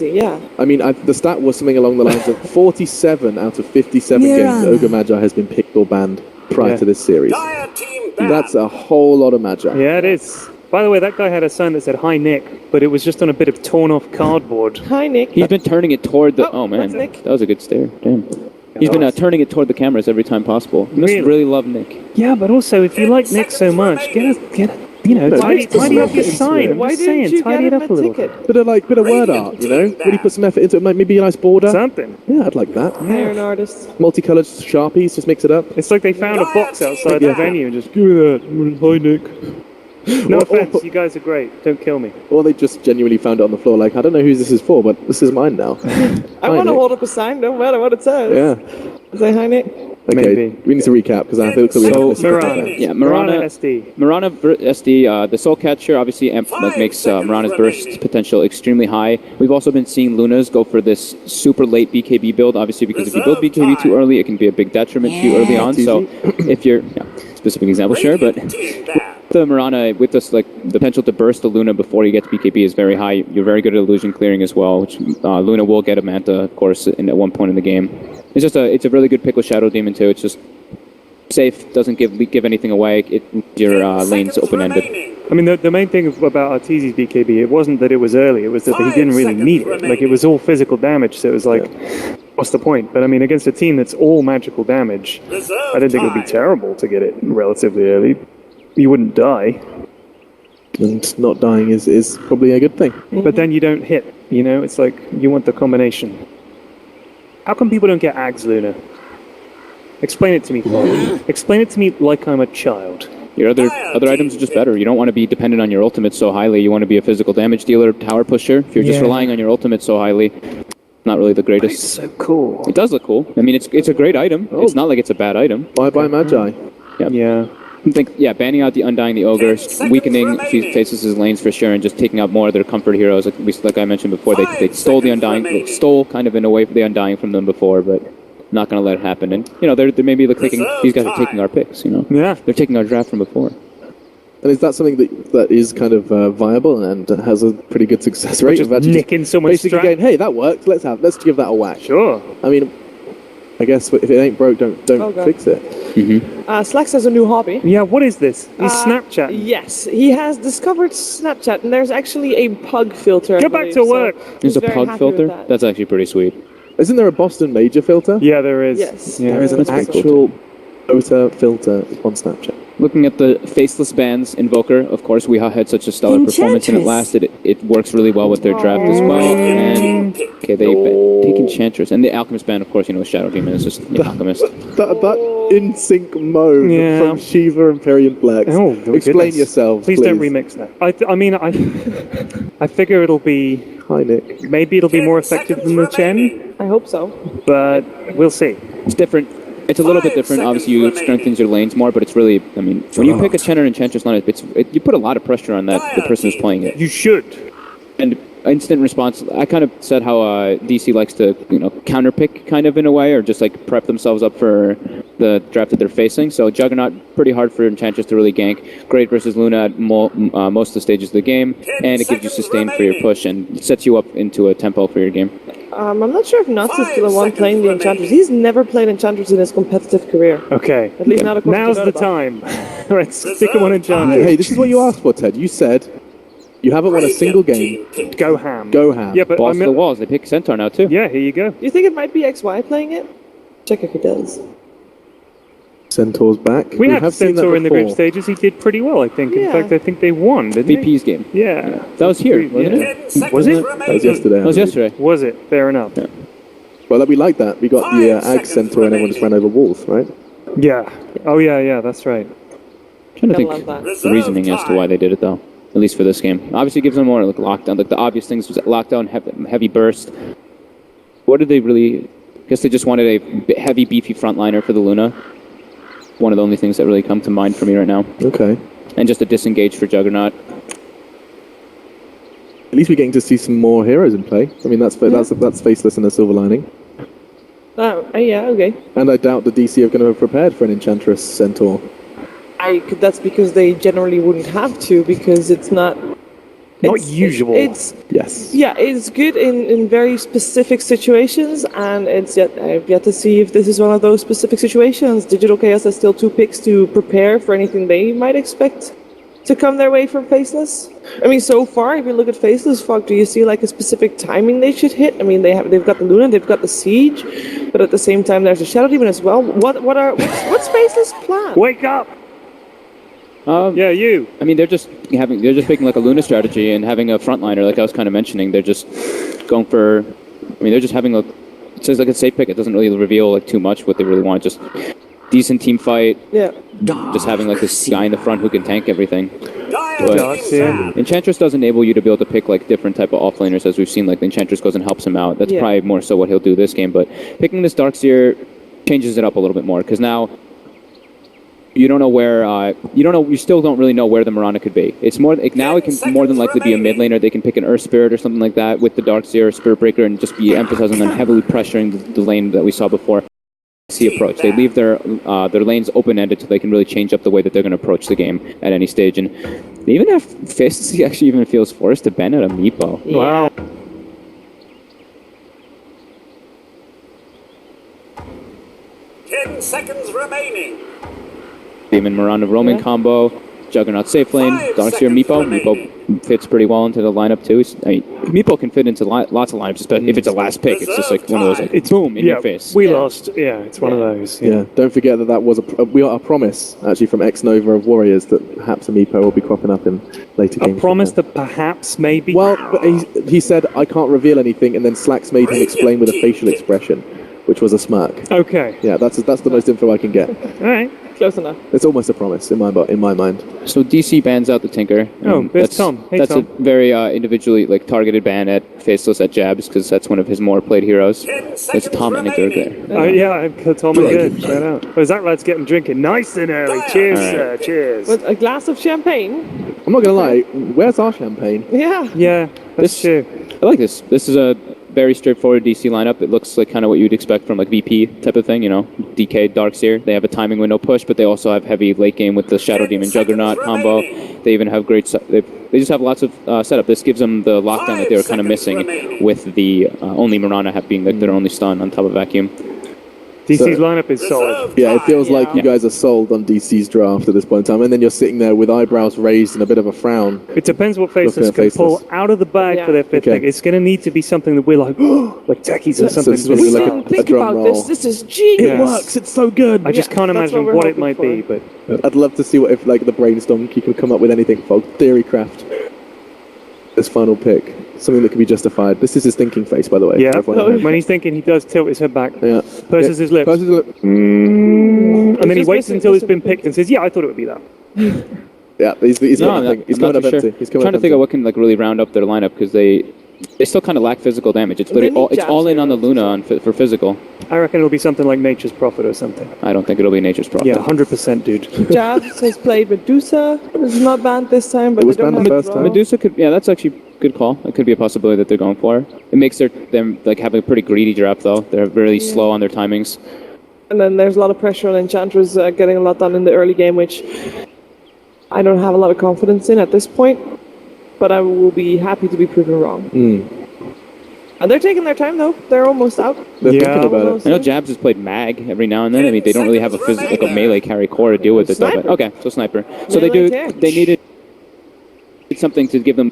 Yeah. I mean, the stat was something along the lines of 47 out of 57 games Ogre Magi has been picked or banned prior to this series. That's a whole lot of Magi. Yeah, it is. By the way, that guy had a sign that said, "Hi, Nick," but it was just on a bit of torn-off cardboard. Hi, Nick. He's been turning it toward the... Oh, man. Nick. That was a good stare. Damn. He's been turning it toward the cameras every time possible. He must really love Nick. Yeah, but also, if you like Nick so much, get tidy up your sign. I'm just saying, tidy it up a little. Bit of word art, you know? Really put some effort into it. Maybe a nice border. Something. Yeah, I'd like that. Hire an artist. Multicolored Sharpies, just mix it up. It's like they found a box outside the venue and just, give me that. Hi, Nick. No offense, you guys are great. Don't kill me. Or they just genuinely found it on the floor, like, I don't know who this is for, but this is mine now. I want to hold up a sign, no matter what it says. Yeah. Say hi, Nick. Okay, Maybe. we need to recap, because I feel we have to... Mirana. Yeah, Mirana SD. Mirana SD, the Soul Catcher obviously makes Mirana's burst potential extremely high. We've also been seeing Lunas go for this super late BKB build, obviously because if you build BKB too early, it can be a big detriment to you early on. So if you're... specific example, sure, but... The Mirana, with this, like, the potential to burst the Luna before you get to BKB is very high. You're very good at illusion clearing as well, which Luna will get a Manta, of course, at one point in the game. It's a really good pick with Shadow Demon too. It's just safe, doesn't give anything away. Your lane's open-ended. I mean, the main thing about Arteezy's BKB, it wasn't that it was early, it was that he didn't really need it. Like, it was all physical damage, so it was like, what's the point? But I mean, against a team that's all magical damage, I don't think it would be terrible to get it relatively early. You wouldn't die. And not dying is probably a good thing. But then you don't hit, you know? It's like, you want the combination. How come people don't get Ags Luna? Explain it to me, Paul. Explain it to me like I'm a child. Your other items are just better. You don't want to be dependent on your ultimate so highly. You want to be a physical damage dealer, tower pusher. If you're just relying on your ultimate so highly, not really the greatest. It's so cool. It does look cool. I mean, it's a great item. It's not like it's a bad item. Bye-bye Magi. Yeah. I think, banning out the Undying, the Ogre, weakening FACELESS' lanes for sure, and just taking out more of their comfort heroes. Like I mentioned before, they stole the Undying, stole kind of in a way the Undying from them before, but not going to let it happen. And, you know, they're maybe thinking, these guys are taking our picks, you know? Yeah. They're taking our draft from before. And is that something that is kind of viable and has a pretty good success rate? Just nicking someone's basically strat? going, hey, that worked, let's give that a whack. Sure. I mean, I guess if it ain't broke, don't fix it. Slacks has a new hobby. Yeah, what is this? He's Snapchat. Yes, he has discovered Snapchat, and there's actually a pug filter. Get back to work. There's a pug filter? That's actually pretty sweet. Isn't there a Boston Major filter? Yeah, there is. Yes. Yeah. There is an actual Dota filter on Snapchat. Looking at the Faceless Band's Invoker, of course, we had such a stellar performance and it lasted. It works really well with their draft as well. And okay, they take Enchantress. And the Alchemist Band, of course, you know, Shadow Demon is just the Alchemist. That in-sync mode from Shiva and Perian Flex. Oh, explain yourselves, please. Don't remix that. I figure it'll be... Hi, Nick. Maybe it'll be more effective than the Chen. I hope so. But we'll see. It's different. It's a little bit different. Obviously, you strengthen your lanes more, but it's really, I mean, when you pick a Chen or Enchantress line, you put a lot of pressure on the person who's playing it. You should. And instant response, I kind of said how DC likes to, counterpick kind of in a way, or just like prep themselves up for the draft that they're facing. So Juggernaut, pretty hard for Enchantress to really gank. Great versus Luna at most of the stages of the game, and it gives you sustain for your push and sets you up into a tempo for your game. I'm not sure if Nuts is still the one playing the Enchantress. He's never played Enchantress in his competitive career. Okay. At least not according Now's to the time. Let's stick him on Enchantress. Hey, this is what you asked for, Ted. You said you haven't won a single game. Go ham. Go ham. Yeah, but Balls to the walls. They pick Centaur now, too. Yeah, here you go. Do you think it might be XY playing it? Check if he does. Centaur's back. We have seen that Centaur in the group before. stages. He did pretty well, I think. In Yeah. fact, I think they won, didn't they? VP's game. Yeah. That was here, wasn't it? Was it? That was yesterday. That was yesterday. Was it? Fair enough. Yeah. Well, we like that. We got the Ag Centaur and everyone just ran over walls, right? Yeah. Oh, yeah, that's right. I'm trying to Gotta think love that. the reasoning as to why they did it, though. At least for this game. Obviously, it gives them more like lockdown. Like the obvious things was lockdown, heavy burst. What did they really... I guess they just wanted a heavy, beefy frontliner for the Luna. One of the only things that really come to mind for me right now. Okay. And just a disengage for Juggernaut. At least we're getting to see some more heroes in play. I mean, that's Faceless and a Silver Lining. Yeah, okay. And I doubt the DC are going to have prepared for an Enchantress Centaur. That's because they generally wouldn't have to, because it's not Not usual. Yes. Yeah, it's good in very specific situations, and I've yet to see if this is one of those specific situations. Digital Chaos has still 2 picks to prepare for anything they might expect to come their way from Faceless. I mean, so far, if you look at Faceless, Fog, do you see like a specific timing they should hit? I mean, they've got the Luna, they've got the Siege, but at the same time, there's a Shadow Demon as well. What's Faceless' plan? Wake up! Yeah, you. I mean, they're just picking like a Luna strategy and having a frontliner, like I was kind of mentioning. They're just going for. I mean, they're just having it says like a safe pick. It doesn't really reveal like too much what they really want. Just decent team fight. Yeah. Just having like this guy in the front who can tank everything. Darks, yeah. Enchantress does enable you to be able to pick like different type of offlaners, as we've seen. Like the Enchantress goes and helps him out. That's probably more so what he'll do this game. But picking this Darkseer changes it up a little bit more, because now. You don't know where. You still don't really know where the Mirana could be. It's more like now it can more than likely be a mid laner. They can pick an Earth Spirit or something like that with the Darkseer or Spirit Breaker and just be emphasizing on heavily pressuring the lane that we saw before. Approach. They leave their lanes open-ended so they can really change up the way that they're going to approach the game at any stage. And they even have Fists. He actually even feels forced to ban out a Meepo. Yeah. Wow. Ten seconds remaining. Demon Miranda roaming combo, Juggernaut safe lane, Darkseer Meepo. Meepo fits pretty well into the lineup too. I mean, Meepo can fit into lots of lineups, but if it's a last pick, it's just like one of those like boom in your face. We lost. Yeah, it's one of those. Yeah, don't forget that was a promise actually from Ex-Nova of Warriors that perhaps a Meepo will be cropping up in later games. A promise that perhaps, maybe. Well, but he said I can't reveal anything, and then Slacks made him explain with a facial expression, which was a smirk. Okay. Yeah, that's the most info I can get. All right. Close enough. It's almost a promise in my mind. So DC bans out the Tinker. Oh, there's Tom. Hey, that's Tom. a very individually targeted ban at Faceless at Jabs, because that's one of his more played heroes. There's Tom and Nick there. Oh yeah, Tom and good. Shout out. Oh, is that lad's getting drinking nice and early? Cheers, sir. Cheers. With a glass of champagne. I'm not gonna lie. Where's our champagne? Yeah. Yeah, that's true. I like this. This is a very straightforward DC lineup. It looks like kind of what you'd expect from like VP type of thing, DK, Darkseer. They have a timing window push, but they also have heavy late game with the Shadow Demon Juggernaut combo. They even have great. They just have lots of setup. This gives them the lockdown that they were kind of missing with the only Mirana being like their only stun on top of Vacuum. DC's lineup is solid. Yeah, it feels like you guys are sold on DC's draft at this point in time, and then you're sitting there with eyebrows raised and a bit of a frown. It depends what Faceless can pull out of the bag for their fifth pick. It's going to need to be something that we're like, like techies or something. So this is like Think about this. This is genius. It works. It's so good. I just can't imagine what it might be, but I'd love to see what if like the brainstorm you can come up with anything for Theorycraft. This final pick, something that could be justified. This is his thinking face, by the way. Yeah, when he's thinking, he does tilt his head back. Yeah. Purses his lips. And then he waits until it's been picked and says, "Yeah, I thought it would be that." Yeah, he's coming up empty. He's trying to figure out what can like really round up their lineup, because they still kind of lack physical damage. It's all in on the Luna for physical. I reckon it'll be something like Nature's Prophet or something. I don't think it'll be Nature's Prophet. Yeah, 100%, dude. Jabs has played Medusa. It's not banned this time, but It was they don't banned the have first time. Medusa could, that's actually a good call. It could be a possibility that they're going for. It makes them like have a pretty greedy draft though. They're really slow on their timings. And then there's a lot of pressure on Enchantress getting a lot done in the early game, which I don't have a lot of confidence in at this point, but I will be happy to be proven wrong. And they're taking their time though. They're almost out. They're thinking about it. I know Jabs has played Mag every now and then. I mean, they don't really have a melee carry core to deal with it though. But, okay, so Sniper. So they needed something to give them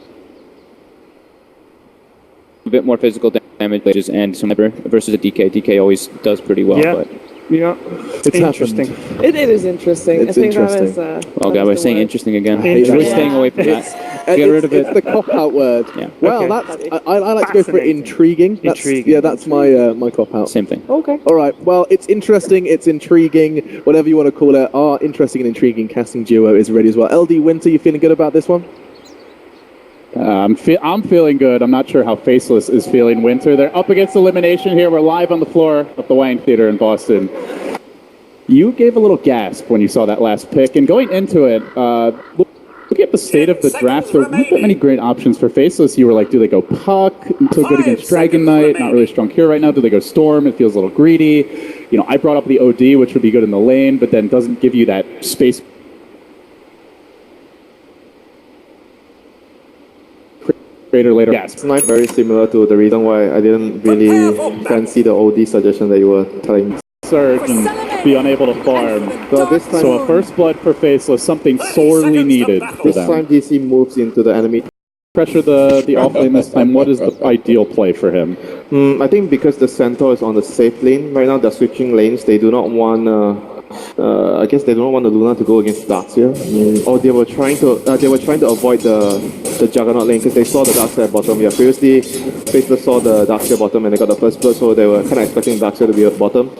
a bit more physical damage and Sniper versus a DK. DK always does pretty well. Yeah. But It's interesting. It is interesting. It's I think interesting. That is, oh god, we're saying interesting again. Interesting. We're staying away from that. Get rid of it. It's the cop-out word. Yeah. Well, Okay. I like to go for it intriguing. Intriguing. Yeah, that's my cop-out. Same thing. Okay. All right. Well, it's interesting. It's intriguing. Whatever you want to call it. Our interesting and intriguing casting duo is ready as well. LD Winter, you feeling good about this one? I'm feeling good. I'm not sure how Faceless is feeling. Winter, they're up against elimination here. We're live on the floor of the Wang Theater in Boston. You gave a little gasp when you saw that last pick, and going into it, looking at the state of the draft, there weren't that many great options for Faceless. You were like, do they go Puck? So good against Dragon Knight, not really strong here right now. Do they go Storm? It feels a little greedy. I brought up the OD, which would be good in the lane, but then doesn't give you that space Vader later. Yes. It's not very similar to the reason why I didn't really fancy the OD suggestion that you were telling me. Surge and be unable to farm. So a first blood for Faceless, something sorely needed for This them. time DC moves into the enemy. Pressure the off lane this time. What is the ideal play for him? I think because the Centaur is on the safe lane, right now they're switching lanes. They do not want I guess they don't want the Luna to go against Darkseer. Or they were trying to avoid the Juggernaut lane because they saw the Darkseer at bottom. Yeah, previously Faceless saw the Darkseer bottom and they got the first blood, so they were kind of expecting Darkseer to be at bottom.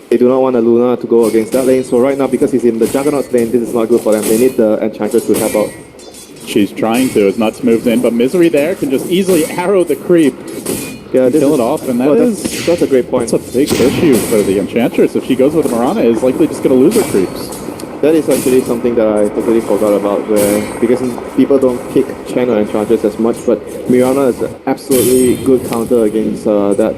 They do not want a Luna to go against that lane, so right now because he's in the Juggernaut lane, this is not good for them. They need the Enchantress to help out. She's trying to, as Nuts moves in, but Misery there can just easily arrow the creep. Yeah, kill it off, and that's a great point. That's a big issue for the Enchantress. If she goes with the Mirana, is likely just going to lose her creeps. That is actually something that I totally forgot about, because people don't pick Chen or Enchantress as much, but Mirana is an absolutely good counter against that.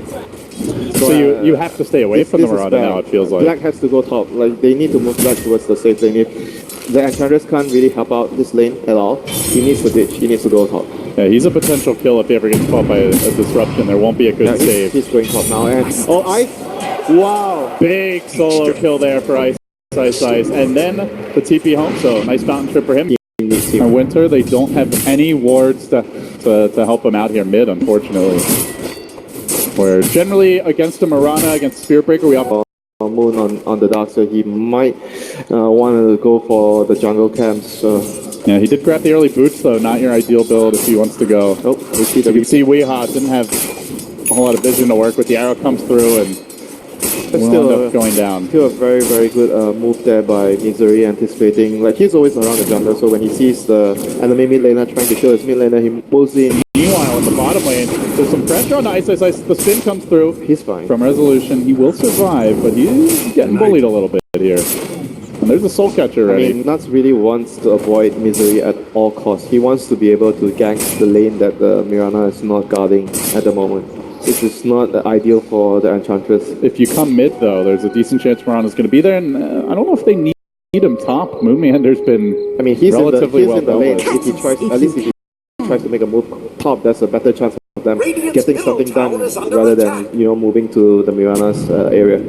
So you have to stay away from the Mirana now, it feels like. Black has to go top. Like, they need to move Black towards the safe lane. If the Enchantress can't really help out this lane at all, he needs to ditch. He needs to go top. Yeah, he's a potential kill if he ever gets caught by a disruption. There won't be a good save. He's going top now. And wow! Big solo kill there for Ice. And then the TP home, so nice fountain trip for him. And Winter, they don't have any wards to help him out here mid, unfortunately. Where generally against a Mirana, against Spirit Breaker, we have Moon on the dark, so he might want to go for the jungle camps. Yeah, he did grab the early boots though, not your ideal build if he wants to go. Oh, we see you can see Weehaw didn't have a whole lot of vision to work with. The arrow comes through and will end up going down. Still a very, very good move there by Misery, anticipating. Like, he's always around the jungle, so when he sees the enemy mid laner trying to kill his mid laner, he moves in. Meanwhile, in the bottom lane, there's some pressure on Ice. The spin comes through. He's fine. From Resolution, he will survive, but he's getting bullied a little bit here. And there's a Soul Catcher ready. I mean, Nuts really wants to avoid Misery at all costs. He wants to be able to gank the lane that the Mirana is not guarding at the moment. This is not ideal for the Enchantress. If you come mid, though, there's a decent chance Mirana's going to be there, and I don't know if they need him top. Moonmeander's been he's relatively in the lane. If he tries, at least if he tries to make a move top, that's a better chance of them getting something done rather than moving to the Mirana's area.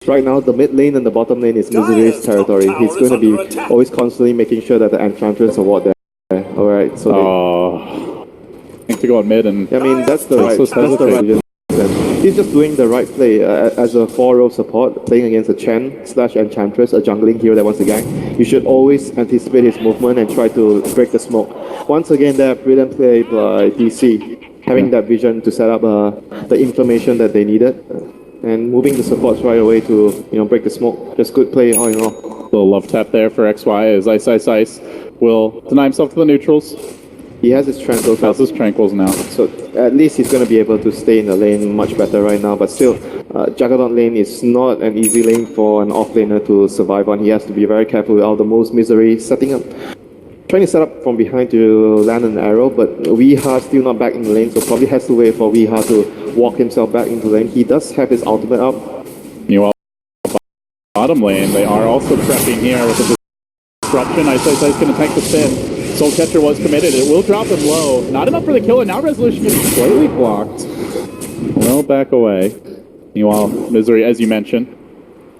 Right now, the mid lane and the bottom lane is Misery's territory. He's going to be always constantly making sure that the Enchantress are what there. All right, so to go on mid, and that's the right decision. He's just doing the right play as a 4-row support, playing against a Chen/Enchantress, a jungling hero that wants to gank. You should always anticipate his movement and try to break the smoke. Once again, that brilliant play by DC, having that vision to set up the inflammation that they needed, and moving the supports right away to break the smoke. Just good play all in all. Little love tap there for XY as Ice will deny himself to the neutrals. He has his tranquils. Has his tranquils now. So at least he's going to be able to stay in the lane much better right now. But still, Juggernaut lane is not an easy lane for an off-laner to survive on. He has to be very careful with all the moves. Misery trying to set up from behind to land an arrow, but Weehaw still not back in the lane, so probably has to wait for Weehaw to walk himself back into the lane. He does have his ultimate up. Meanwhile, bottom lane, they are also prepping here with a disruption. Ice going to tank the spin. Soul Catcher was committed. It will drop him low. Not enough for the kill, and now Resolution gets slightly blocked. Well, back away. Meanwhile, Misery, as you mentioned,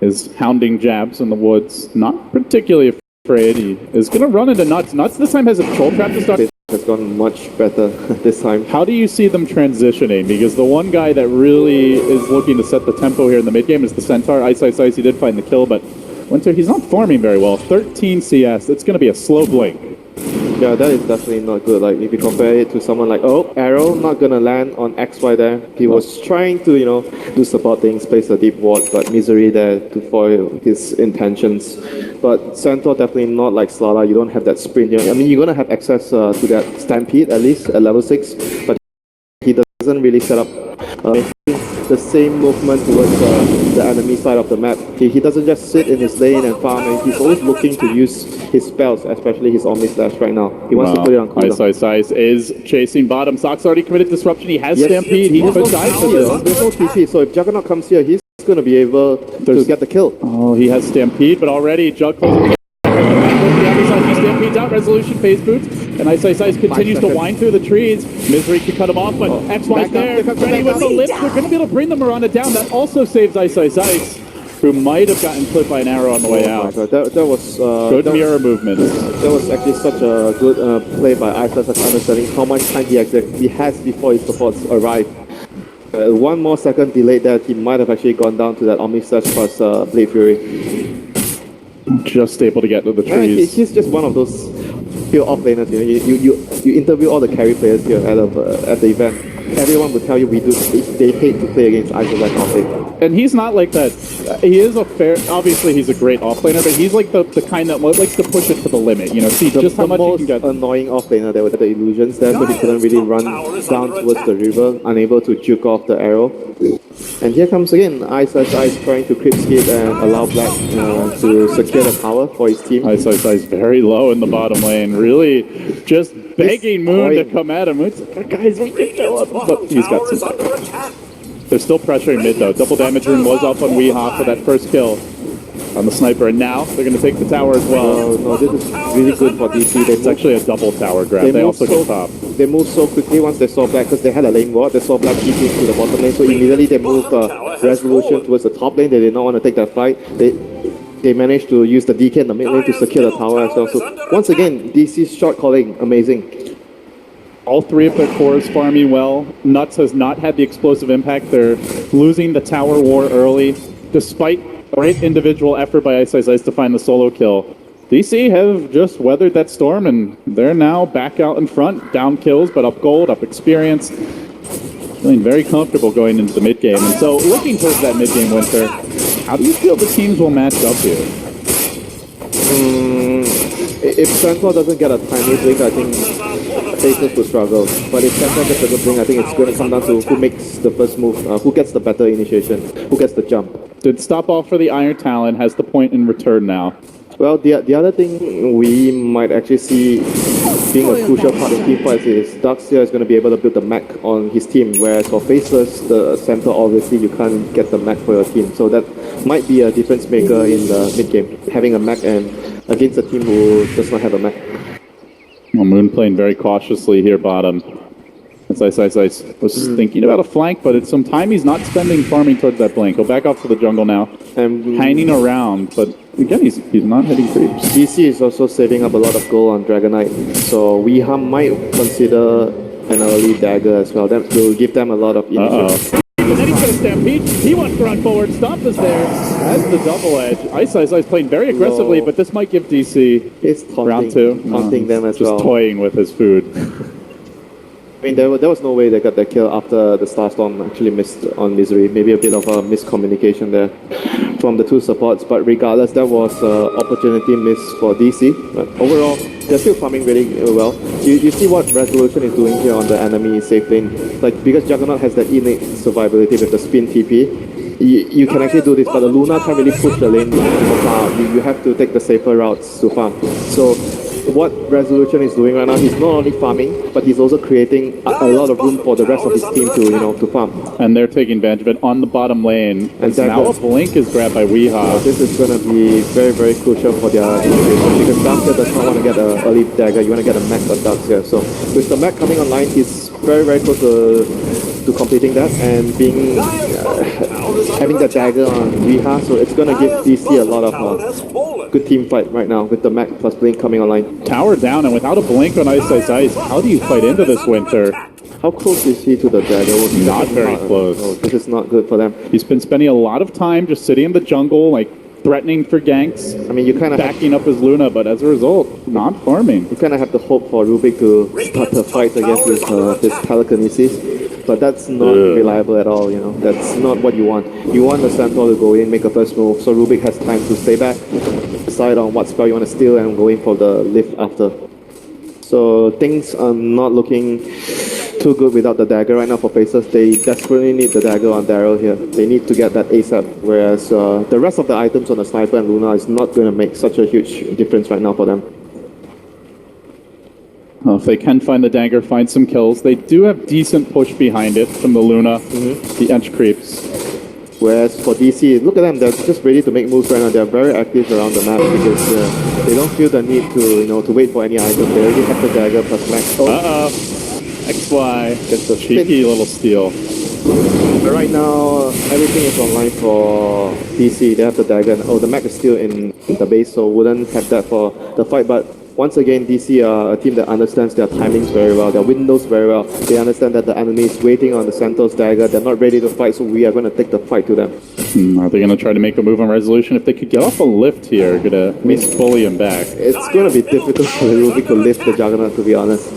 is hounding jabs in the woods. Not particularly afraid. He is going to run into Nuts. Nuts this time has a control trap to start. Has gone much better this time. How do you see them transitioning? Because the one guy that really is looking to set the tempo here in the mid game is the Centaur. Ice, he did find the kill, but Winter, he's not farming very well. 13 CS. It's going to be a slow blink. Yeah, that is definitely not good. Like, if you compare it to someone like, Arrow, not gonna land on XY there. He was trying to, do support things, place a deep ward, but Misery there to foil his intentions. But Centaur definitely not like Slala. You don't have that sprint. You're gonna have access to that Stampede, at least at level 6, but he doesn't really set up the same movement towards the enemy side of the map. He doesn't just sit in his lane and farm, and he's always looking to use his spells, especially his Omni Slash right now. He wants to put it on cooldown. Ice is chasing bottom. Sock's already committed disruption. He has Stampede. He could die for this. There's no TP, so if Juggernaut comes here, he's going to be able to get the kill. Oh, he has Stampede, but already Jug closing the other side. He Stampedes out. Resolution phase boots. And Ice continues to wind through the trees. Misery can cut him off, but XY's there, ready with the lift. They're going to be able to bring the Miranda down. That also saves Ice, who might have gotten clipped by an arrow on the way out. That was good mirror movement. That was actually such a good play by Ice, understanding how much time he has before his supports arrive. One more second delayed that, he might have actually gone down to that Omni Slash plus Blade Fury. Just able to get to the trees. He's just one of those pure off-laners. You interview all the carry players here at the event. Everyone would tell you they hate to play against Ice off-lane. And he's not like that. He is obviously he's a great off-laner, but he's like the kind that likes to push it to the limit. See just how much he can get. The most annoying off-laner there were the illusions there, so he couldn't really run down towards the river, unable to juke off the arrow. And here comes again, Ice trying to creep skip and allow Black to secure the tower for his team. Ice very low in the bottom lane, really just begging Moon to come at him. Guys, we can kill him. But he's got some time. They're still pressuring mid though. Double damage rune was up on Weehaw for that first kill on the sniper, and now they're going to take the tower as well. No, this is really good for DC. It's actually a double tower grab. They also get top. They moved so quickly once they saw Black, because they had a lane ward. They saw Black TP to the bottom lane, so immediately they moved Resolution towards the top lane. They did not want to take that fight. They managed to use the DK in the mid lane to secure the tower as well. So once again, DC's short calling, amazing. All three of their cores farming well. Nuts has not had the explosive impact. They're losing the tower war early, despite great individual effort by Ice to find the solo kill. DC have just weathered that storm, and they're now back out in front. Down kills, but up gold, up experience. Feeling very comfortable going into the mid game. And so, looking towards that mid game, Winter, how do you feel the teams will match up here? If Centaur doesn't get a timely blink, I think FACELESS will struggle. But if Centaur gets a good blink, I think it's going to come down to who makes the first move, who gets the better initiation, who gets the jump. Did stop off for the Iron Talon, has the point in return now. Well, the other thing we might actually see being a crucial part of team fights is Darkseer is going to be able to build the mech on his team, whereas for FACELESS, the center, obviously you can't get the mech for your team. So that might be a difference maker in the mid game, having a mech and against a team who does not have a mech. Well, Moon playing very cautiously here bottom. Ice was thinking about a flank, but it's some time he's not spending farming towards that blink. Go back off to the jungle now. Hanging around, but again, he's not hitting creeps. DC is also saving up a lot of gold on Dragonite, so we might consider an early dagger as well. That will give them a lot of initiative. And then he's going to stampede. He wants to run forward. Stop us there. That's the double edge. Ice playing very aggressively, but this might give DC it's taunting, round two. Taunting them as well. Just toying with his food. I mean, there was no way they got that kill after the Starstorm actually missed on Misery. Maybe a bit of a miscommunication there from the two supports, but regardless, that was an opportunity missed for DC. But overall, they're still farming really well. You see what Resolution is doing here on the enemy safe lane. Like, because Juggernaut has that innate survivability with the spin TP, you can actually do this, but the Luna can't really push the lane so far. You have to take the safer routes to farm. So what Resolution is doing right now, he's not only farming, but he's also creating a lot of room for the rest of his team to farm. And they're taking advantage of it on the bottom lane. And now a blink is grabbed by Weehaw. This is going to be very, very crucial for their situation, because Darkseer does not want to get an early dagger. You want to get a mech on Darkseer. So with the mech coming online, he's very, very close to completing that and being having the dagger on Weehaw. So it's going to give DC a lot of good team fight right now with the mech plus blink coming online. Tower down, and without a blink on Ice, how do you fight into this, Winter? How close is he to the dagger? Not very close. Oh, this is not good for them. He's been spending a lot of time just sitting in the jungle, threatening for ganks. I mean, you kind of backing up his Luna, but as a result, not farming. You kind of have to hope for Rubik to start the fight against his telekinesis. But that's not reliable at all, That's not what you want. You want the Centaur to go in, make a first move, so Rubik has time to stay back, decide on what spell you want to steal, and go in for the lift after. So things are not looking too good without the dagger right now for FACELESS. They desperately need the dagger on Daryl here. They need to get that ASAP, whereas the rest of the items on the Sniper and Luna is not going to make such a huge difference right now for them. Well, if they can find the dagger, find some kills. They do have decent push behind it from the Luna, the edge creeps. Whereas for DC, look at them, they're just ready to make moves right now. They're very active around the map because they don't feel the need to wait for any item. They already have the dagger plus max. Uh-oh. XY gets a cheeky little steal. But right now, everything is online for DC. They have the dagger. Oh, the mech is still in the base, so wouldn't have that for the fight. But once again, DC are a team that understands their timings very well, their windows very well. They understand that the enemy is waiting on the Centaur's dagger. They're not ready to fight, so we are going to take the fight to them. Are they going to try to make a move on resolution? If they could get off a lift here, going to at least bully him back. It's going to be difficult for Rubik to lift the Juggernaut, to be honest.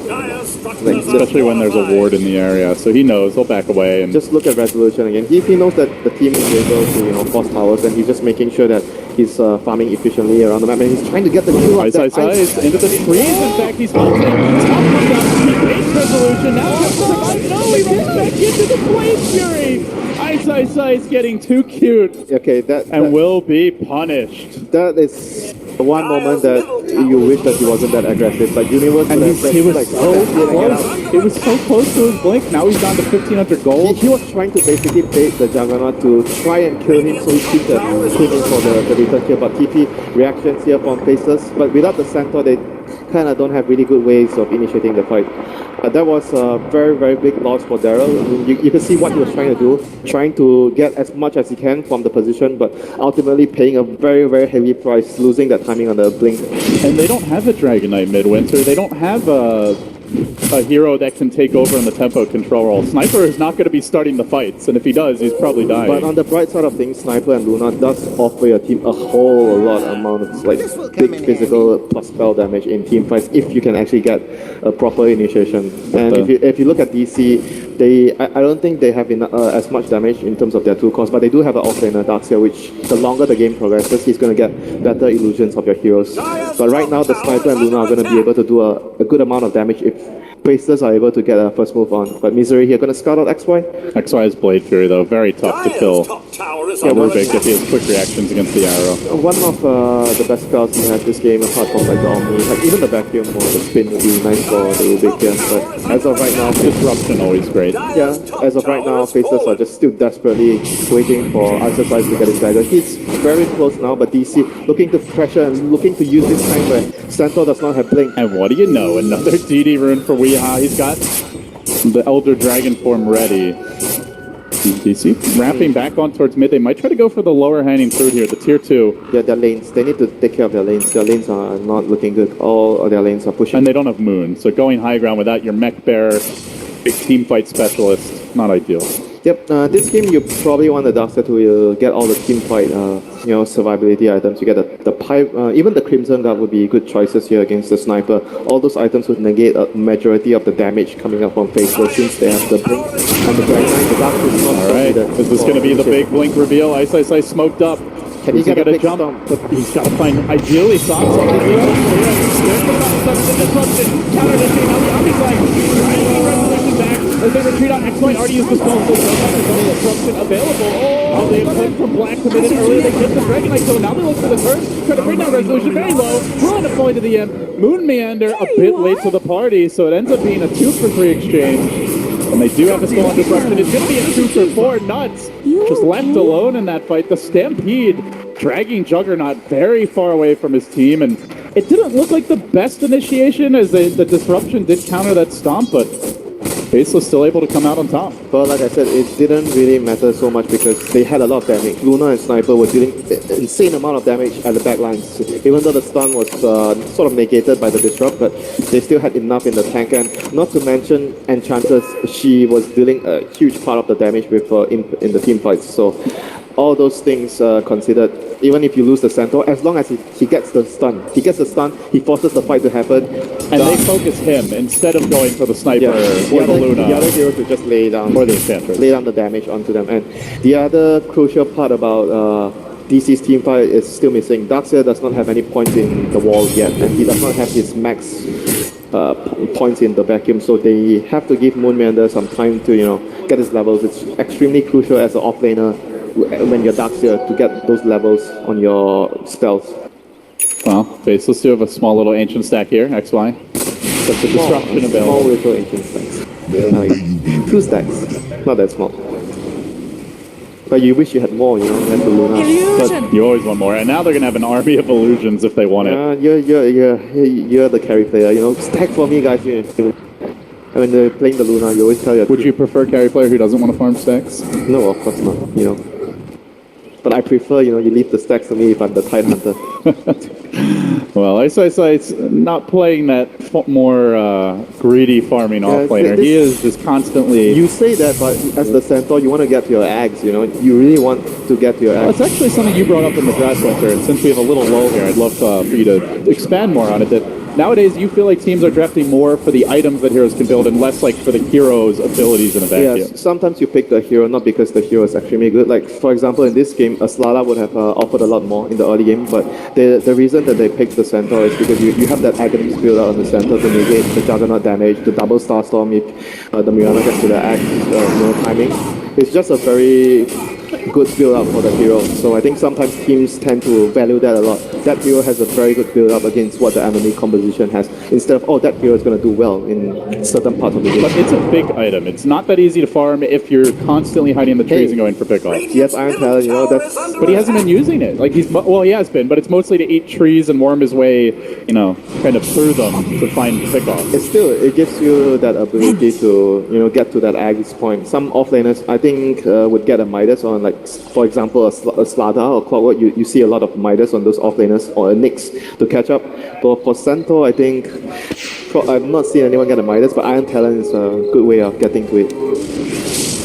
Like, Especially when there's a ward in the area, so he knows he'll back away. And just look at resolution again. If he knows that the team is able to force powers, and he's just making sure that he's farming efficiently around the map, and he's trying to get the kill. Ice into the trees. In fact, he's hunting. Top comes out. He makes resolution. Now just to survive. No, he runs back into the Flame Fury. Ice getting too cute. Okay, and will be punished. That is one moment that you wish that he wasn't that aggressive. Like Universe, and he was like so close. It was so close to his blink. Now he's down to 1,500 gold. He was trying to basically bait the Juggernaut to try and kill him, so he keeps the killing for the return here. But TP reactions here from Faceless. But without the Centaur, they kind of don't have really good ways of initiating the fight. That was a very, very big loss for Daryl. I mean, you can see what he was trying to do, trying to get as much as he can from the position, but ultimately paying a very, very heavy price, losing that timing on the blink. And they don't have a Dragon Knight Midwinter. They don't have a hero that can take over in the tempo control role. Sniper is not going to be starting the fights, and if he does, he's probably dying. But on the bright side of things, Sniper and Luna does offer your team a whole lot amount of big physical plus spell damage in team fights if you can actually get a proper initiation. And if you look at DC, I don't think they have as much damage in terms of their 2 cores, but they do have an offlaner, Darkseer, which the longer the game progresses, he's going to get better illusions of your heroes. But right now, the Sniper and Luna are going to be able to do a good amount of damage if Faceless are able to get a first move on. But Misery here going to scout out XY. XY is Blade Fury though, very tough to kill. Rubik if he has quick reactions against the arrow. One of the best spells he has this game, apart from like the Omni, like even the vacuum or the spin would be nice for the Rubik here. But as of right now, disruption always great. Yeah, as of right now, Faceless are just still desperately waiting for Exercise to get his dagger. He's very close now, but DC looking to pressure and looking to use this time where Centaur does not have blink. And what do you know? Another DD rune for Weeha. He's got the Elder Dragon form ready. DC ramping back on towards mid. They might try to go for the lower hanging fruit here, the tier 2. Yeah, their lanes. They need to take care of their lanes. Their lanes are not looking good. All of their lanes are pushing. And they don't have Moon, so going high ground without your mech bearer, big team fight specialist, not ideal. Yep, this game you probably want the Darkseer to get all the team fight, survivability items. You get the pipe, even the Crimson Guard would be good choices here against the Sniper. All those items would negate a majority of the damage coming up from Faceless since they have the blink and the Dragon Knight. The Darkseer is not alright, is this going to be the big blink reveal? Ice smoked up. Can he get a big jump? stomp? But he's got to find ideally socks on the deal. The disruption. Counter this game. Now the Omni flag. Trying to get resolution back. As they retreat out, XY already used the spell. So there's only disruption available. Oh, they clicked from black to mid earlier. They get the Dragon Knight. So now they look for the first. Try to bring down resolution very low. Will deploy to the end. Moon Meander a bit late to the party. So it ends up being a 2-for-3 exchange. And they do have a skull on disruption. It's going to be a 2-for-4. Nuts. Just left alone in that fight. The Stampede dragging Juggernaut very far away from his team. And it didn't look like the best initiation as the disruption did counter that stomp, but Faceless still able to come out on top. But like I said, it didn't really matter so much because they had a lot of damage. Luna and Sniper were dealing insane amount of damage at the back lines. Even though the stun was sort of negated by the disrupt, but they still had enough in the tank. And not to mention Enchantress, she was dealing a huge part of the damage with in the team fights. So all those things considered, even if you lose the Centaur, as long as he gets the stun. He gets the stun, he forces the fight to happen. And they focus him instead of going for the Sniper or the Luna. The other heroes would just lay down or the Enchantress. Lay down the damage onto them. And the other crucial part about DC's team fight is still missing. Darkseer does not have any points in the wall yet, and he does not have his max points in the vacuum, so they have to give Moonmeander some time to get his levels. It's extremely crucial as an offlaner when you're Darkseer to get those levels on your spells. Well, Faceless do have a small little ancient stack here, XY. That's the disruption available. Small little ancient stacks. 2 stacks. Not that small. But you wish you had more, you know, than the Luna. But you always want more. And now they're going to have an army of illusions if they want it. You're the carry player, you know. Stack for me, guys. When they're playing the Luna, you always tell your Would team, you prefer carry player who doesn't want to farm stacks? no, of course not, you know. But I prefer, you know, you leave the stacks to me if I'm the Tide Hunter. Well, it's not playing that more greedy farming offlaner. He is just constantly... You say that, but as the Centaur, you want to get to your Ags, you know. You really want to get to your Well, Ags. it's actually something you brought up in the draft, Winter, and since we have a little lull here, I'd love for you to expand more on it. That nowadays, you feel like teams are drafting more for the items that heroes can build and less like for the hero's abilities in a vacuum. Yes, sometimes you pick the hero not because the hero is extremely good. Like, for example, in this game, a Slala would have offered a lot more in the early game, but the reason that they picked the Centaur is because you have that Aghanim build out on the Centaur to negate the Juggernaut damage, the double Starstorm if the Mirana gets to the Axe timing. It's just a very good build up for the hero. So I think sometimes teams tend to value that a lot. That hero has a very good build up against what the enemy composition has. Instead of, oh, that hero is going to do well in certain parts of the game. But it's a big item. It's not that easy to farm if you're constantly hiding in the trees and going for pickoffs. Yes, Iron Talon, you know, that's... But he hasn't been using it. Like he has been, but it's mostly to eat trees and worm his way, you know, kind of through them to find pickoffs. It gives you that ability to, you know, get to that Aegis point. Some offlaners, I think, would get a Midas on, like, for example, a Slada or Clockwork. You see a lot of Midas on those offlaners or a Nyx to catch up. But for Centaur, I think I've not seen anyone get a Midas, but Iron Talon is a good way of getting to it.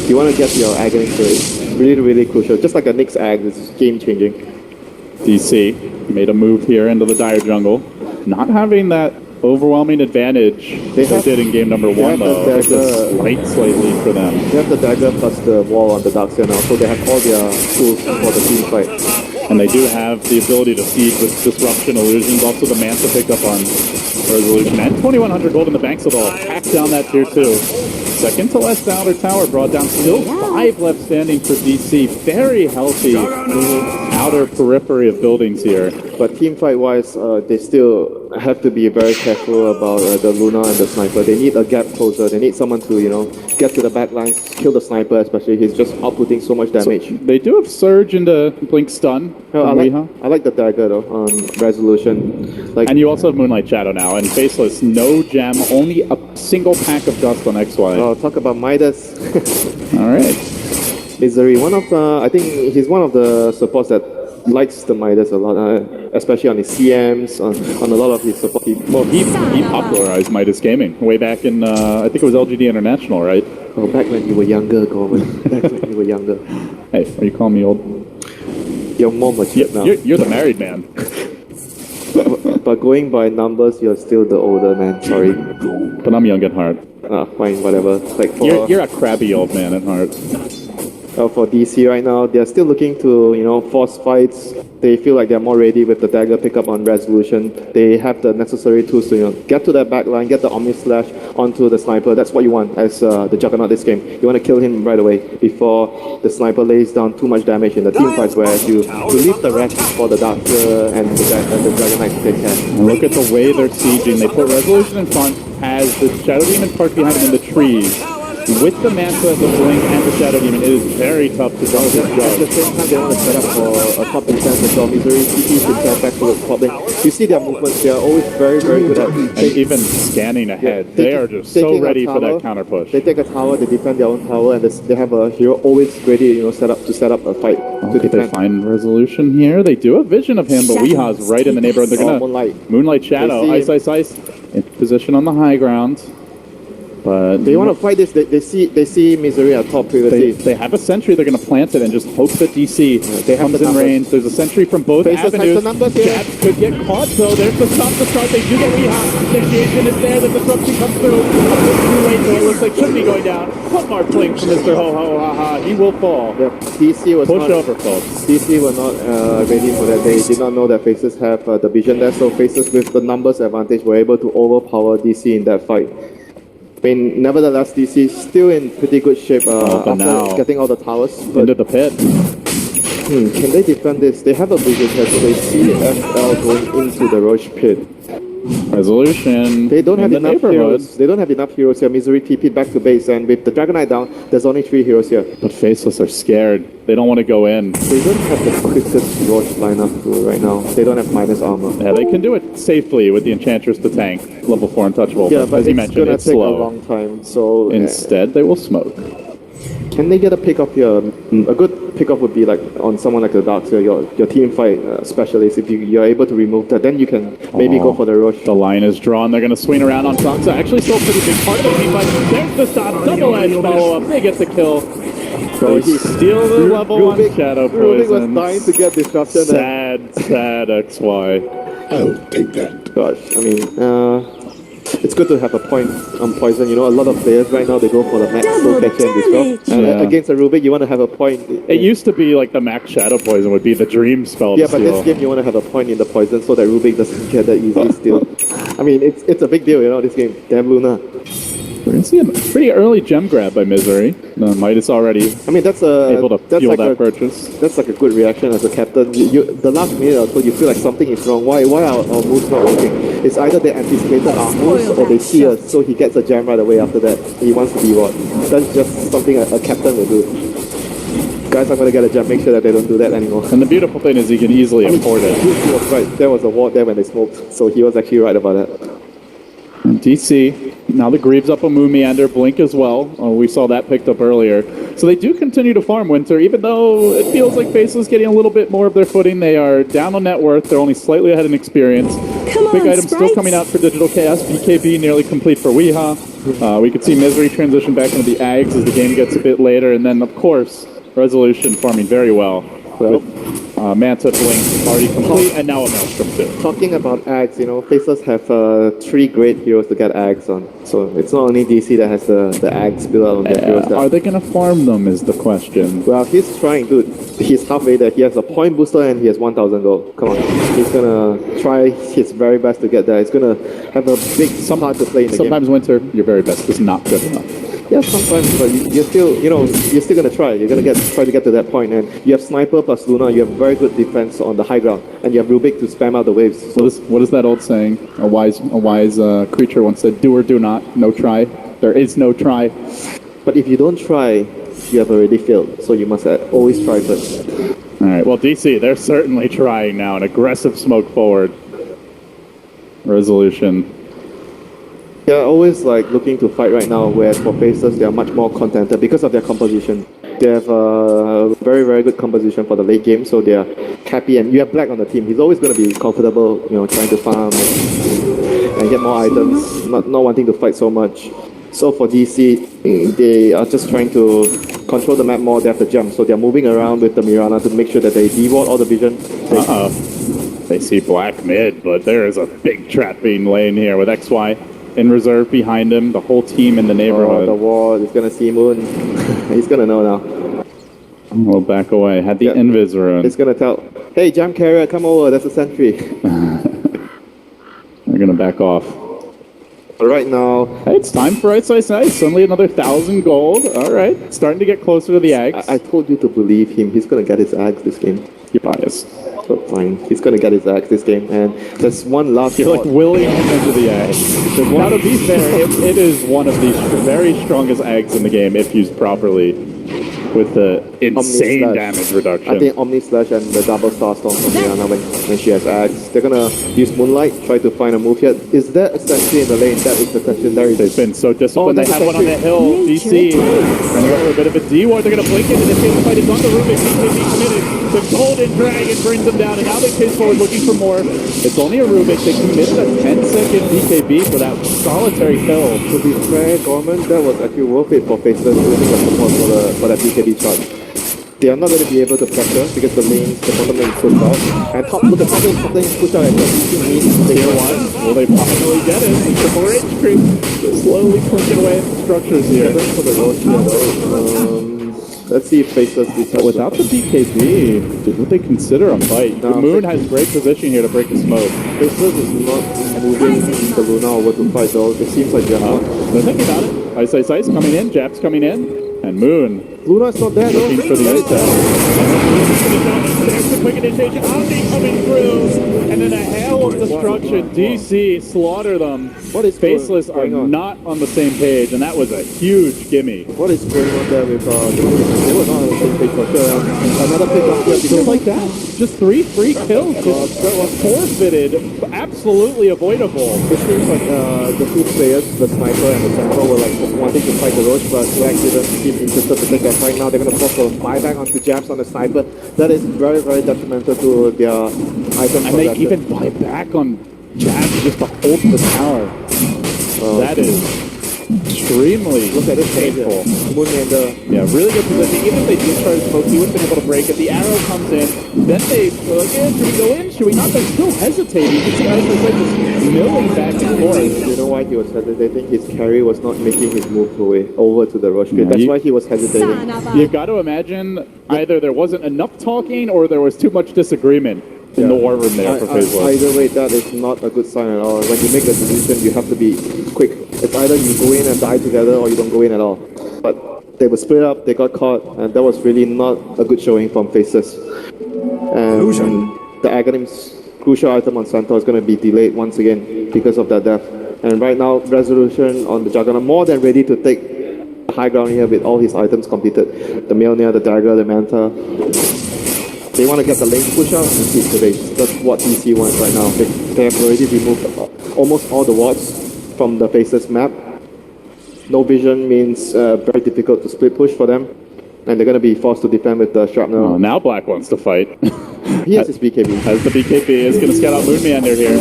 You want to get your Aghanim to it. It's really, really crucial. Just like a Nyx Ag, it's game changing. DC made a move here into the Dire Jungle. Not having that overwhelming advantage they did in game number one, though. It's a slight lead for them. They have the dagger plus the wall on the Darkseer now, so they have all their tools for the team fight. And they do have the ability to feed with Disruption Illusions, also the Manta picked up on Resolution, and 2,100 gold in the bank, so they'll hack down that tier 2. Second to last outer tower brought down, still 5 left standing for DC. Very healthy outer periphery of buildings here. But team fight wise, they still have to be very careful about the Luna and the Sniper. They need a gap closer. They need someone to, you know, get to the back line, kill the Sniper especially. He's just outputting so much damage. So they do have Surge into Blink Stun. I like the dagger though on Resolution. Like, and you also have Moonlight Shadow now, and Faceless, no gem, only a single pack of dust on XY. Oh, talk about Midas. Alright. Misery, I think he's one of the supports that likes the Midas a lot, especially on his CMs, on a lot of his support. He popularized Midas Gaming way back in, I think it was LGD International, right? Oh, back when you were younger, Gorman. Back when you were younger. Hey, are you calling me old? You're more mature now. You're the married man. But going by numbers, you're still the older man, sorry. But I'm young at heart. Fine, whatever. Like you're a crabby old man at heart. For DC right now, they're still looking to, you know, force fights. They feel like they're more ready with the dagger pickup on Resolution. They have the necessary tools to, you know, get to that back line, get the Omni Slash onto the Sniper. That's what you want as the Juggernaut this game. You want to kill him right away before the Sniper lays down too much damage in the team fights, whereas you leave the rest for the Darkseer and the Dragon Knight to take care. And look at the way they're sieging. They put Resolution in front, has the Shadow Demon parked behind him in the trees. With the Manta, the Blink, and the Shadow Demon, it is very tough to jump this At the same time, they want to set up for a top defense as well. Misery, TP should stand back towards top lane. You see their movements, they are always very, very good at... And even scanning ahead, they are just so ready for that counter push. They take a tower, they defend their own tower, and they have a hero always ready, you know, set up a fight to defend. They find Resolution here. They do have vision of him, but Weeha's right in the neighborhood. They're gonna Moonlight Shadow, ice, in position on the high ground. But they want to fight this. They see Misery at top previously. They have a sentry. They're going to plant it and just hope that DC comes in range. There's a sentry from both avenues. Jabs could get caught though. There's the stop to start. They do get Weeha. Initiation is there. The disruption comes through. Too late though. It looks like should be going down. One more blink from Mr. Ho Ho Ha Ha. He will fall. Yep. DC was push over, folks. DC were not ready for that. They did not know that Faces have the vision there. So Faces with the numbers advantage were able to overpower DC in that fight. I mean, nevertheless, DC is still in pretty good shape after getting all the towers. Into the pit. Can they defend this? They have a vision test. They see FL going into the Roche pit. Resolution. They don't have in the enough neighborhood. heroes. They don't have enough heroes here. Misery TP'd back to base, and with the Dragonite down, there's only 3 heroes here. But Faceless are scared. They don't want to go in. They don't have the quickest Roach lineup right now. They don't have minus armor. Yeah, they can do it safely with the Enchantress to tank. Level 4 untouchable. Yeah, but as you it's mentioned, gonna it's take slow. a long time. So Instead, they will smoke. can they get a pick up here? A good pickup would be like on someone like the Darkseer, your team fight specialist. If you're able to remove that, then you can maybe go for the Roche. The line is drawn. They're going to swing around on Toxa. Actually, still a pretty big part of the team fight. There's the stop. Double edge follow up. They get the kill. They steal the level 1 Shadow Rubik Poison. was dying to get disruption. Sad XY. I'll take that. Gosh, I mean, it's good to have a point on poison. You know, a lot of players right now, they go for the max soul catcher and disrupt. And Yeah. against a Rubik, you want to have a point. It used to be like the max Shadow Poison would be the dream spell Yeah, to but steal. this game you want to have a point in the poison so that Rubik doesn't get that easy steal. I mean, it's a big deal, you know, this game. Damn Luna. We're going to see a pretty early gem grab by Misery. Midas already I mean, that's able to that's fuel like that a, purchase. That's like a good reaction as a captain. The last minute or so, you feel like something is wrong. Why are our moves not working? It's either they anticipated our moves or they see us, so he gets a gem right away after that. He wants to be what? That's just something a captain will do. Guys, I'm going to get a gem. Make sure that they don't do that anymore. And the beautiful thing is he can easily afford it. He was right. There was a ward there when they smoked, so he was actually right about that. And DC, now the Greaves up a Moon Meander, Blink as well. We saw that picked up earlier. So they do continue to farm Winter, even though it feels like Faceless getting a little bit more of their footing. They are down on net worth. They're only slightly ahead in experience. Big item still coming out for Digital Chaos. BKB nearly complete for Weeha. We could see Misery transition back into the Ags as the game gets a bit later. And then, of course, Resolution farming very well. Manta Blink already complete, and now a Maelstrom too. Talking about Ags, you know, Faceless have 3 great heroes to get Ags on. So it's not only DC that has the Ags built out on their heroes. Are they going to farm them is the question. Well, he's trying, dude. He's halfway there. He has a point booster and he has 1,000 gold. Come on. He's gonna try his very best to get there. He's gonna have a big part to play in the game. Sometimes Winter, your very best is not good enough. Yeah, sometimes, but you're still, you're still gonna try. You're gonna try to get to that point, and you have Sniper plus Luna. You have very good defense on the high ground, and you have Rubik to spam out the waves. So What is that old saying? A wise creature once said, "Do or do not, no try. There is no try." but if you don't try, you have already failed. So you must always try first. All right. Well, DC, they're certainly trying now. An aggressive smoke forward. Resolution. They're always like looking to fight right now, whereas for Faceless, they are much more contented because of their composition. They have a very, very good composition for the late game, so they are happy. And you have Black on the team. He's always going to be comfortable, trying to farm and get more items, not wanting to fight so much. So for DC, they are just trying to control the map more. They have to jump, so they're moving around with the Mirana to make sure that they deward all the vision. They see Black mid, but there is a big trap being laid here with XY in reserve behind him. The whole team in the neighborhood. The ward is going to see Moon. He's going to know now. We'll back away. Had the Invis run. It's going to tell, hey, Jam Carrier, come over. That's a sentry. They're going to back off. But right now, Hey, it's time for Ice Ice Ice. Suddenly another 1,000 gold. All right. Starting to get closer to the Ags. I told you to believe him. He's going to get his axe this game. You're biased. So fine. He's going to get his axe this game. And there's one last You're like ward. willing him into the Ags. Now, to be fair, it is one of the very strongest Ags in the game if used properly. With the insane Omni-slash. damage reduction. I think Omni Slash and the double star storm from Rihanna when she has axe. They're gonna use Moonlight, try to find a move here. Is there a sentry in the lane? That is the question. There They've is. been so disciplined. Oh, They that's have one on the hill. DC. And they go for a bit of a D-ward. They're going to blink it. And the team fight is on the Rubik. BKB committed. The Golden Dragon brings them down. And now they chase forward looking for more. It's only a Rubik. They committed a 10-second BKB for that solitary kill. To be fair, Gorman, that was actually worth it for Faceless using the support for that BKB charge. They are not going to be able to pressure because the bottom lane is so out. And top lane is pushed out and Tier 1. Will they finally get it? The triple range creep. Slowly clinking away at the structures here. for the Roche here though. Let's see if Faceless But without the BKB, would they consider a fight? No, the Moon has great position here to break the smoke. Faceless is not moving the Luna over to fight though. It seems like they're not. They're thinking about it. Ice Ice Ice coming in. Japs coming in. And Moon Luna's not there though. looking for the intel. quick initiation. Omni coming through, and then a hail of destruction. DC slaughter them. What is Faceless going are on? not on the same page, and that was a huge gimme. What is going on there with they were not on the same page for sure. Another pick up here Just like that, just 3 free kills, just forfeited, absolutely avoidable. It seems like the two players, the sniper and the sniper, were like wanting to fight the Roach, but Rex didn't seem interested to take that fight. Now they're going to force a buyback onto jabs on the sniper. That is very, very detrimental to their item. And they even buy back on jabs just to hold the tower. That is extremely Look at this painful. Moonlander. Yeah, really good positioning. Even if they discharge smoke, he wouldn't have been able to break it. The arrow comes in, then they look in. Should we go in? Should we not? They're still hesitating. You can see Arthur's like just milling back and forth. You know why he was hesitating? His carry was not making his move away over to the Roach pit. That's why he was hesitating. You've got to imagine either there wasn't enough talking or there was too much disagreement in the war room there for Faceless. Either way, that is not a good sign at all. When you make a decision, you have to be quick. It's either you go in and die together or you don't go in at all. But they were split up, they got caught, and that was really not a good showing from Faceless. And the Aghanim's crucial item on Centaur is going to be delayed once again because of that death. And right now, Resolution on the Juggernaut more than ready to take the high ground here with all his items completed. The Mjolnir, the Dagger, the Manta. They want to get the lane push out and keep the base. That's what DC wants right now. They have already removed almost all the wards from the Faceless map. No vision means very difficult to split push for them. And they're going to be forced to defend with the Shrapnel. Oh, now Black wants to fight. He has his BKB. As the BKB is going to scout out Moonmeander here.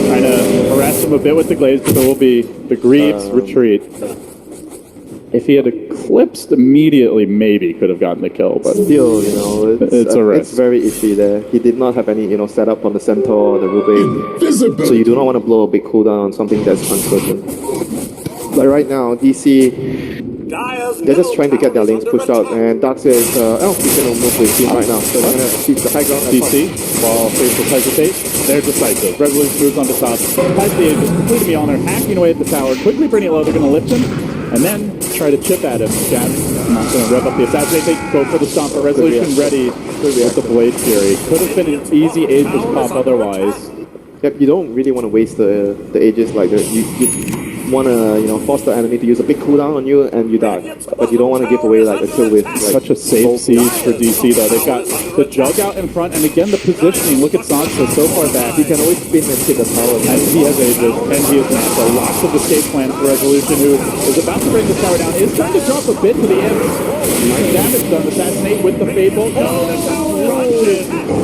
Trying to harass him a bit with the Glaze, but there will be the Greaves retreat. If he had eclipsed immediately, maybe could have gotten the kill, but Still, you know, It's a risk. It's very iffy there. He did not have any, setup on the Centaur or the Rubik. Invisible. So you do not want to blow a big cooldown on something that's uncertain. But right now, DC, they're just trying to get their lanes pushed out, and Dark says, he's going to move to his team right now. So they're going to keep the high ground. DC, while Faceless hesitate, they're decisive. Resolution moves on the top. Has the Aegis, completing the honor, hacking away at the tower, quickly bring it low, they're going to lift him, and then try to chip at him. Jabs, not going to rev up the assassinate, they go for the stomper. Resolution ready with the Blade Fury. Could have been an easy Aegis pop otherwise. Yep, you don't really want to waste the Aegis like that. You want to, force the enemy to use a big cooldown on you and you die. But you don't want to give away like a kill with like, Such a safe siege for DC though. They've got the Jug out in front, and again the positioning. Look at Sansa so far back. He can always spin and hit the tower. And he has Aegis, and he is natural. Lots of escape plans for Resolution, who is about to bring the tower down. Is trying to drop a bit to the end. Nice damage done. Assassinate with the Fable. No, that's destruction.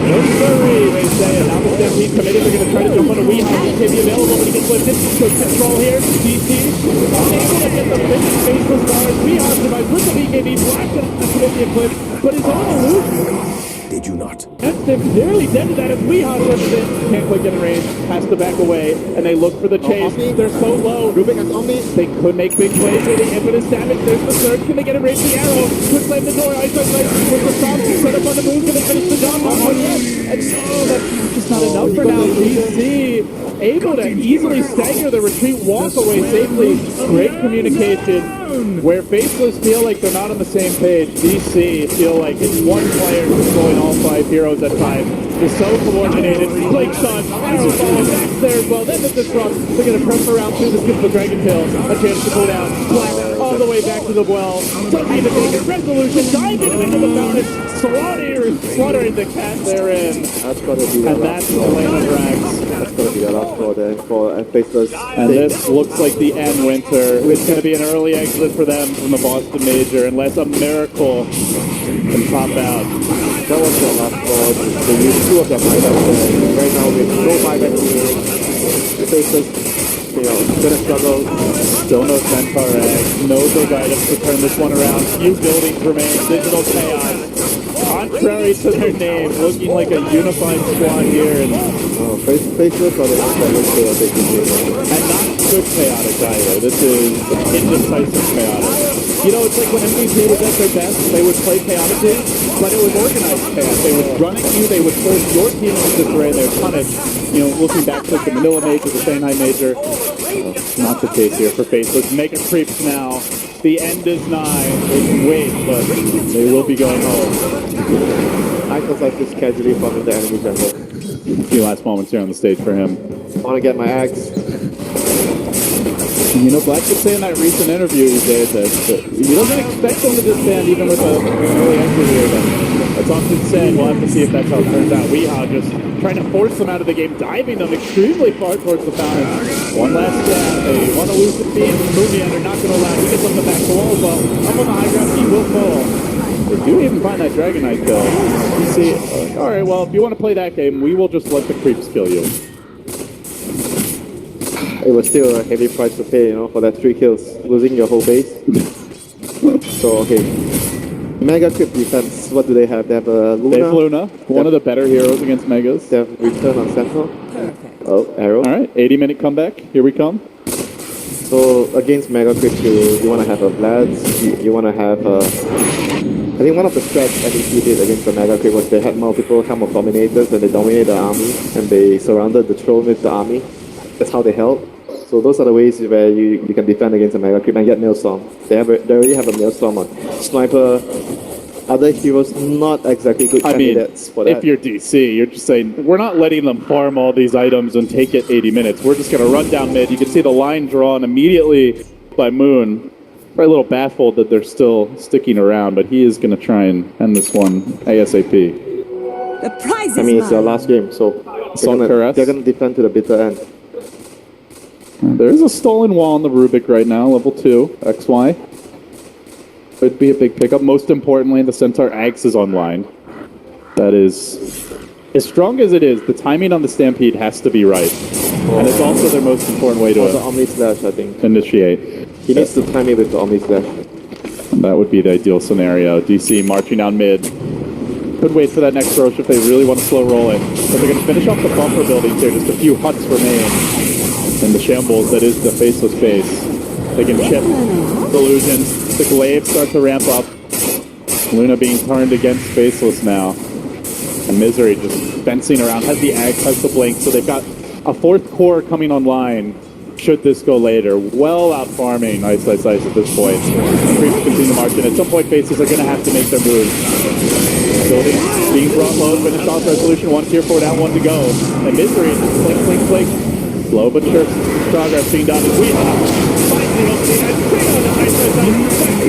No worry, they say. And now the Stampede committed. They're going to try to jump on a Weehaw. He can be available, but he gets lifted. So control here. DC unable to get the finish. Faceless bars. Weehaw survives with the BKB. Black to commit the Eclipse, but his own illusion. Did you not? And they're nearly dead to that as Weehaw rushes in. Can't quite get in range. Has to back away. And they look for the chase. They're so low. Rubik has Omni. They could make big plays with the infinite damage. There's the surge. Can they get in range? The arrow. Quick slam the door. Ice with the stop. Set up on the move. Can they finish the job? Not one yet. And no, that's just not enough for now. DC able to easily stagger the retreat, walk away safely. Great communication. Where Faceless feel like they're not on the same page, DC feel like it's one player controlling all 5 heroes at times. They're so coordinated. Blake shot, arrow follow, back there as well. Then the disrupt. They're going to press for round 2. This gives the Dragon Tail a chance to go down. Black all the way back to the well. Something to take a Resolution, diving into the fountain. Slaughtering the cat therein. That's got to be the And last that's the lane of drags. That's got to be the last score there for Faceless. And this looks like the end winter. It's going to be an early exit for them from the Boston Major unless a miracle can pop out. That was their last score. They used 2 of their buybacks there. Right now with no buyback remaining, Faceless, gonna struggle. Still no Centaur egg, no big items to turn this one around. Few buildings remain. Digital chaos. Contrary to their name, looking like a unified squad here. And Faceless are the ones that look to take this game. not good chaotic either. This is indecisive chaotic. You know, it's like when MVP was at their best, they would play chaotically, but it was organized chaos. They would run at you, they would force your team into disarray, they would punish. Looking back to the Manila Major, the Shanghai Major, not the case here for Faceless. Mega creeps now. The end is nigh. They can wait, but they will be going home. I nice as I just casually farming the enemy jungle. A few last moments here on the stage for him. I want to get my axe. You know, Black did say in that recent interview he did that he doesn't expect them to disband even with an early exit here. But that's often saying we'll have to see if that's how it turns out. Weehaw just trying to force them out of the game, diving them extremely far towards the fountain. One last stab. They want to lose the beam. Mooney, they're not going to allow. He gets on the back. Kowalza up on the high ground. He will fall. They do even find that Dragon Knight though. You see, all right, well, if you want to play that game, we will just let the creeps kill you. It was still a heavy price to pay, for that 3 kills, losing your whole base. So, okay. Mega Crypt defense, what do they have? They have a Luna. They have Luna, one of the better heroes against Megas. They have Return on Sentinel. Oh, Arrow. All right, 80-minute comeback. Here we come. So, against Mega Crypt, you want to have a Vlad, you want to have I think one of the strats NEC did against the Mega Crypt was they had multiple Helm of Dominators and they dominated the army and they surrounded the throne with the army. That's how they held. So those are the ways where you can defend against a Mega Creep and get Maelstrom. They already have a Maelstrom on. Sniper, other heroes, not exactly good candidates for that. If you're DC, you're just saying, we're not letting them farm all these items and take it 80 minutes. We're just going to run down mid. You can see the line drawn immediately by Moon. Probably a little baffled that they're still sticking around, but he is going to try and end this one ASAP. The prize is it's their last game, so they're going to defend to the bitter end. There is a stolen wall on the Rubik right now, level 2, XY. Could be a big pickup. Most importantly, the Centaur Axe is online. That is, as strong as it is, the timing on the Stampede has to be right. And it's also their most important way to the Omni Slash, I think. Initiate. He needs to time it with the Omni Slash. That would be the ideal scenario. DC marching down mid. Could wait for that next Roche if they really want to slow roll it. But they're going to finish off the bumper buildings here. Just a few huts remain in the shambles that is the Faceless base. They can chip Delusions. The glaives start to ramp up. Luna being turned against Faceless now. And Misery just fencing around. Has the Axe, has the Blink. So they've got a 4th core coming online. Should this go later. Well out farming Ice at this point. Creeps continue marching. At some point, Faceless are going to have to make their moves. Building, being brought low, finished off Resolution, 1 tier 4 down, 1 to go. And Misery, blink. Slow but sure progress being done as we have. Finally opening and bring on the Ice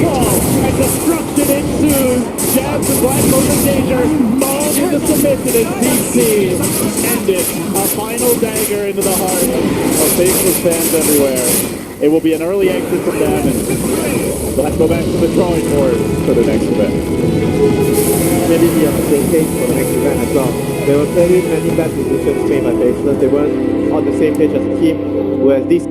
Ball, and destruction ensues. Jabs and Black goes in danger. Fall into submission as DC ended. A final dagger into the heart of Faceless fans everywhere. It will be an early exit from them, and we'll have to go back to the drawing board for the next event. Maybe be on the same page for the next event as well. There were very many bad decisions made by Faceless. They weren't on the same page as a team, whereas these